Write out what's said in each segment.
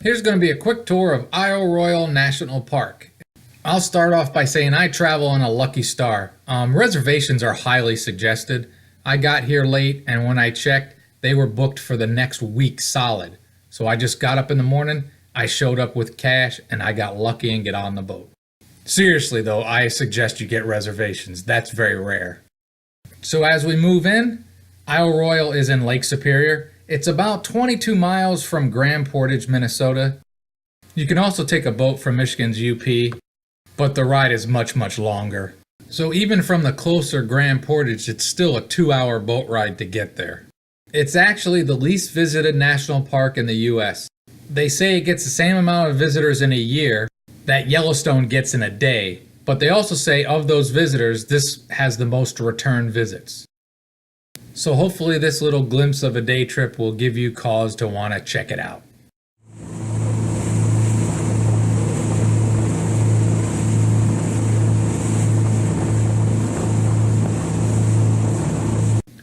Here's going to be a quick tour of Isle Royale National Park. I'll start off by saying I travel on a lucky star. Reservations are highly suggested. I got here late, and when I checked, they were booked for the next week solid. So I just got up in the morning, I showed up with cash, and I got lucky and get on the boat. Seriously though, I suggest you get reservations. That's very rare. So as we move in, Isle Royale is in Lake Superior. It's about 22 miles from Grand Portage, Minnesota. You can also take a boat from Michigan's UP, but the ride is much, much longer. So even from the closer Grand Portage, it's still a 2-hour boat ride to get there. It's actually the least visited national park in the US. They say it gets the same amount of visitors in a year that Yellowstone gets in a day, but they also say of those visitors, this has the most return visits. So hopefully this little glimpse of a day trip will give you cause to want to check it out.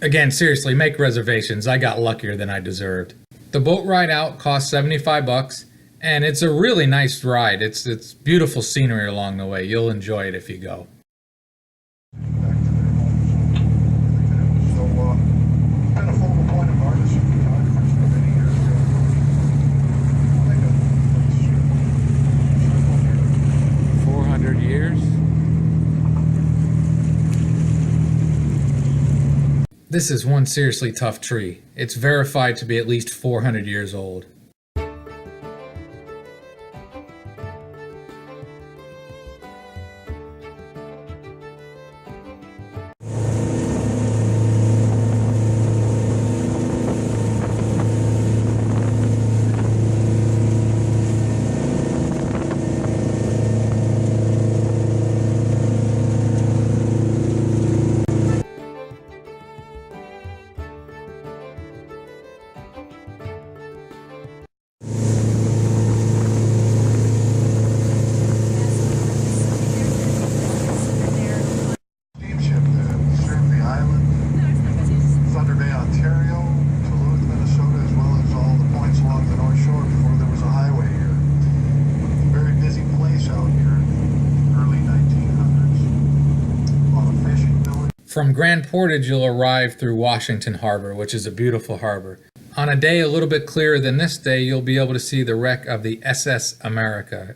Again, seriously, make reservations. I got luckier than I deserved. The boat ride out costs $75, and it's a really nice ride. It's beautiful scenery along the way. You'll enjoy it if you go. Been a focal point of artists and photographers for many years ago. I think 400 years? This is one seriously tough tree. It's verified to be at least 400 years old. From Grand Portage, you'll arrive through Washington Harbor, which is a beautiful harbor. On a day a little bit clearer than this day, you'll be able to see the wreck of the SS America.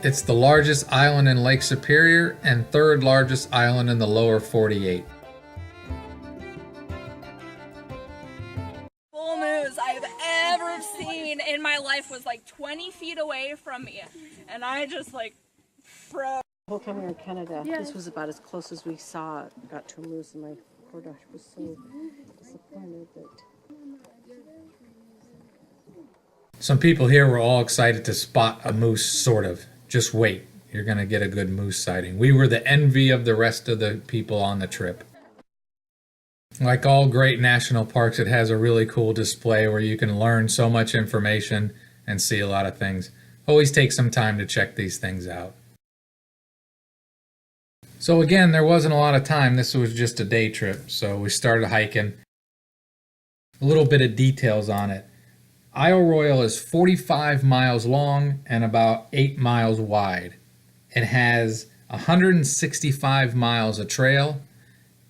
It's the largest island in Lake Superior and third largest island in the lower 48. Full moose I've ever seen in my life was like 20 feet away from me, and I just like froze. The whole time we were in Canada, this was about as close as we got to a moose, and my poor daughter was so disappointed that... Some people here were all excited to spot a moose, sort of. Just wait, you're gonna get a good moose sighting. We were the envy of the rest of the people on the trip. Like all great national parks, it has a really cool display where you can learn so much information and see a lot of things. Always take some time to check these things out. So again, there wasn't a lot of time. This was just a day trip, so we started hiking. A little bit of details on it. Isle Royale is 45 miles long and about 8 miles wide. It has 165 miles of trail,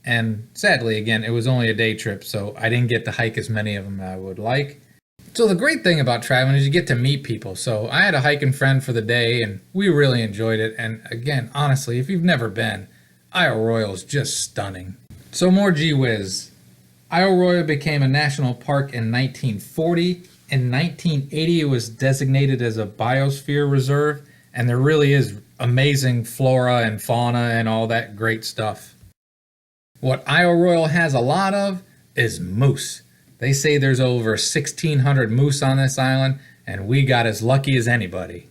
and sadly, again, it was only a day trip, so I didn't get to hike as many of them as I would like. So the great thing about traveling is you get to meet people. So I had a hiking friend for the day, and we really enjoyed it. And again, honestly, if you've never been, Isle Royale is just stunning. So more gee whiz. Isle Royale became a national park in 1940. In 1980, it was designated as a biosphere reserve, and there really is amazing flora and fauna and all that great stuff. What Isle Royale has a lot of is moose. They say there's over 1,600 moose on this island, and we got as lucky as anybody.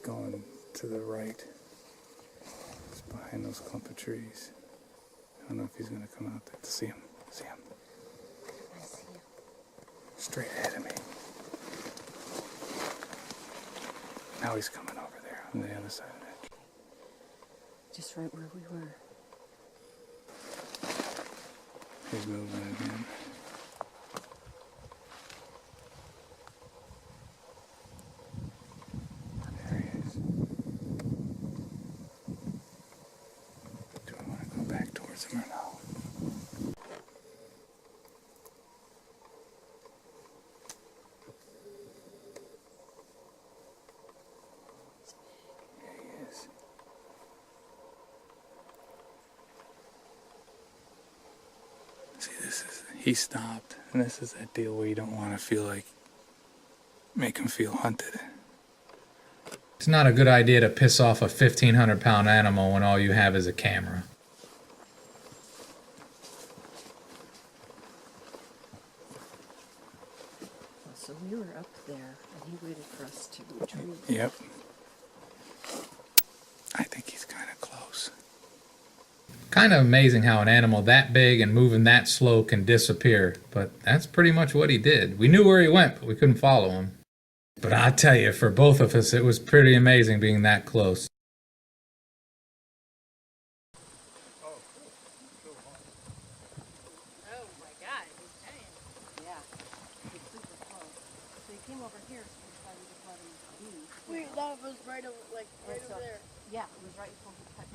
going to the right. It's behind those clump of trees. I don't know if he's going to come out there to see him. See him. I see him. Straight ahead of me. Now he's coming over there on the other side of that. Just right where we were. He's moving again. There he is. Do I want to go back towards him or no? There he is. See, he stopped, and this is that deal where you don't want to feel like, make him feel hunted. It's not a good idea to piss off a 1,500-pound animal when all you have is a camera. So we were up there, and he waited for us to retrieve. Yep. I think he's kind of close. Kind of amazing how an animal that big and moving that slow can disappear, but that's pretty much what he did. We knew where he went, but we couldn't follow him. But I tell you, for both of us, it was pretty amazing being that close. Oh my god, he's giant. Yeah. He's super close. So he came over here, so we decided to let him be. Wait, that was right over, right over there. Yeah, it was right before he cut.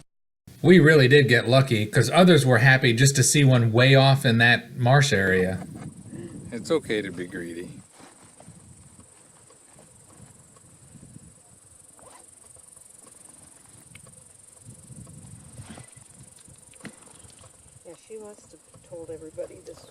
We really did get lucky, because others were happy just to see one way off in that marsh area. It's okay to be greedy. Yeah, she must have told everybody this.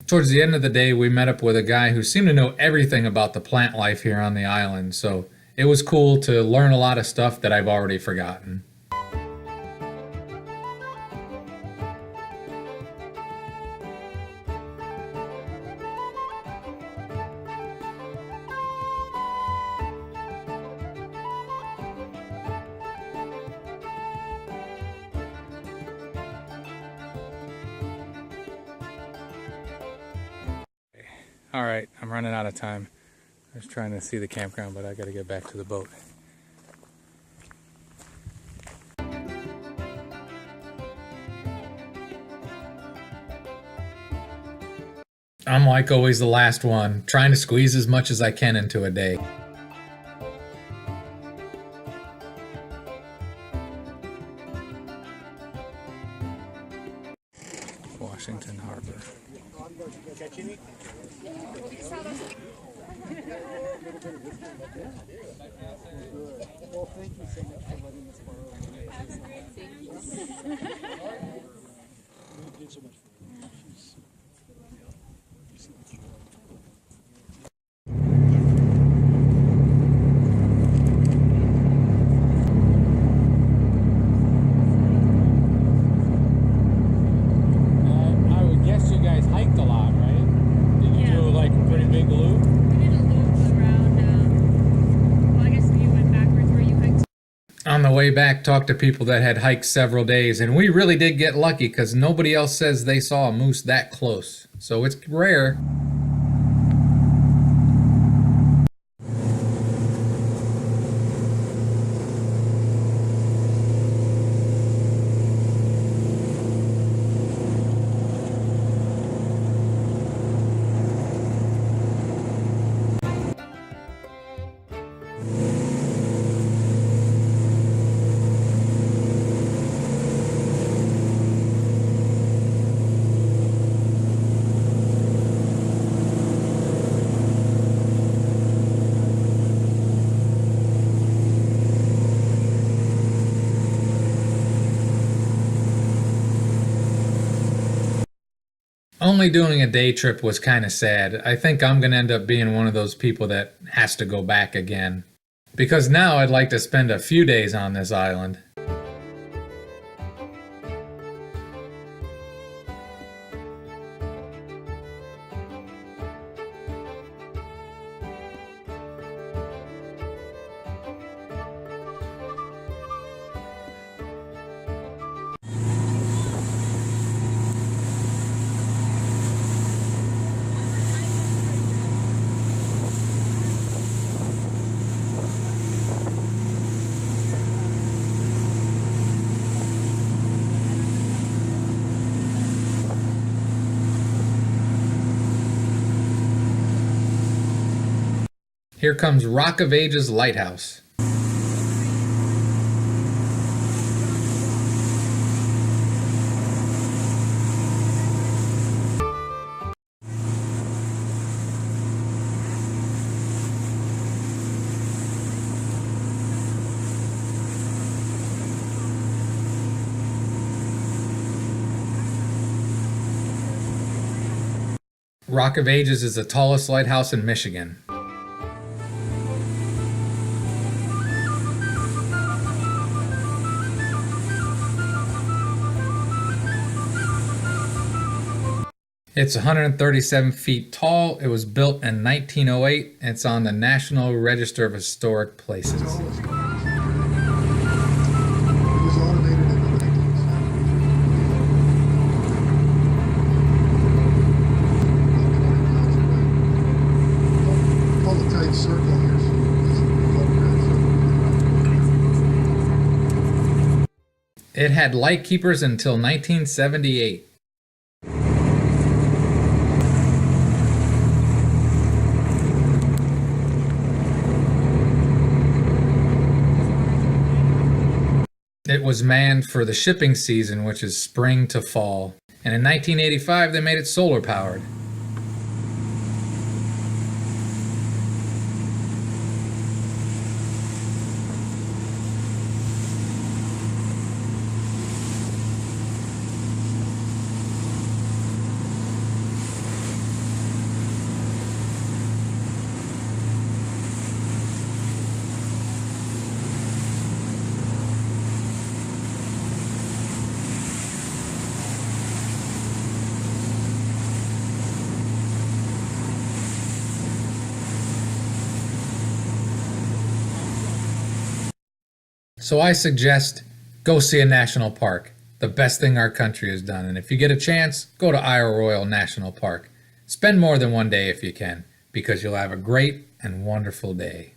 Towards the end of the day, we met up with a guy who seemed to know everything about the plant life here on the island, so it was cool to learn a lot of stuff that I've already forgotten. All right, I'm running out of time. I was trying to see the campground, but I got to get back to the boat. I'm like always the last one, trying to squeeze as much as I can into a day. Washington Harbor. Well, thank you so much for letting us borrow. You did so much for her. I would guess you guys hiked a lot, right? Did you do like a pretty big loop? We did a loop around, well, I guess you went backwards where you hiked. On the way back, talked to people that had hiked several days, and we really did get lucky because nobody else says they saw a moose that close. So it's rare. only doing a day trip was kind of sad. I think I'm going to end up being one of those people that has to go back again. Because now I'd like to spend a few days on this island. Here comes Rock of Ages Lighthouse. Rock of Ages is the tallest lighthouse in Michigan. It's 137 feet tall. It was built in 1908. It's on the National Register of Historic Places. It was automated in the 1970s. Call the tight circle here. It had light keepers until 1978. It was manned for the shipping season, which is spring to fall. And in 1985, they made it solar powered. So I suggest go see a national park. The best thing our country has done. And if you get a chance, go to Isle Royale National Park. Spend more than one day if you can, because you'll have a great and wonderful day.